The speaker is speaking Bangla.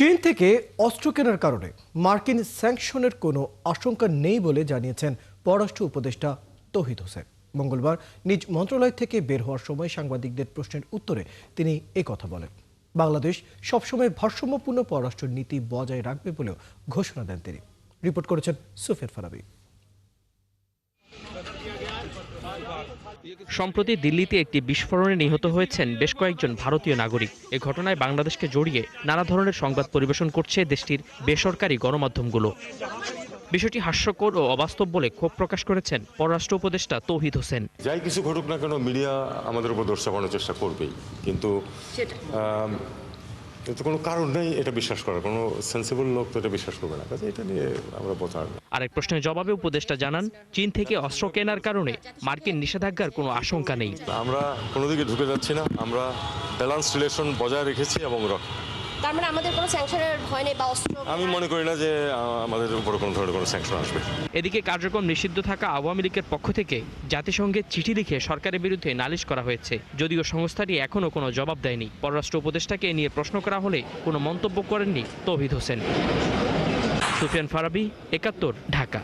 চীন থেকে অস্ত্র কেনার কারণে মার্কিন স্যাংশনের কোনো আশঙ্কা নেই বলে জানিয়েছেন পররাষ্ট্র উপদেষ্টা তৌহিদ হোসেন। মঙ্গলবার নিজ মন্ত্রণালয় থেকে বের হওয়ার সময় সাংবাদিকদের প্রশ্নের উত্তরে তিনি কথা বলেন। বাংলাদেশ সবসময় ভারসাম্যপূর্ণ পররাষ্ট্র নীতি বজায় রাখবে বলেও ঘোষণা দেন তিনি। রিপোর্ট করেছেন সুফিয়ান ফারাবী। সম্প্রতি দিল্লিতে একটি বিস্ফোরণে নিহত হয়েছেন বেশ কয়েকজন ভারতীয় নাগরিক। এ ঘটনায় বাংলাদেশকে জড়িয়ে নানা ধরনের সংবাদ পরিবেশন করছে দেশটির বেসরকারি গণমাধ্যমগুলো। বিষয়টি হাস্যকর ও অবাস্তব বলে ক্ষোভ প্রকাশ করেছেন পররাষ্ট্র উপদেষ্টা তৌহিদ হোসেন। যাই কিছু ঘটুক না কেন, মিডিয়া আমাদের উপর দোষ চাপানোর চেষ্টা করবেই, কিন্তু এতে কোনো কারণ নেই এটা বিশ্বাস করার। কোনো সেন্সিবল লোক তো এটা বিশ্বাস করবে না, কাজে এটা নিয়ে আমরা বোঝার। আরেক প্রশ্নের জবাবে উপদেষ্টা জানান, চীন থেকে অস্ত্র কেনার কারণে মার্কিন নিষেধাজ্ঞার কোনো আশঙ্কা নেই। আমরা কোনো দিকে ঢুকে যাচ্ছি না, আমরা ব্যালেন্স রিলেশন বজায় রেখেছি এবং তার মানে আমাদের কোনো স্যাংশনের ভয় নেই বা অস্ত্র। আমি মনে করি না যে আমাদের উপর কোনো ধরনের কোনো স্যাংশন আসবে। এদিকে কার্যক্রম নিষিদ্ধ থাকা আওয়ামী লীগের পক্ষ থেকে জাতিসংঘে চিঠি লিখে সরকারের বিরুদ্ধে নালিশ করা হয়েছে, যদিও সংস্থাটি এখনও কোনো জবাব দেয়নি। পররাষ্ট্র উপদেষ্টাকে এ নিয়ে প্রশ্ন করা হলে কোনো মন্তব্য করেননি তৌহিদ হোসেন। সুফিয়ান ফারাবী, ৭১, ঢাকা।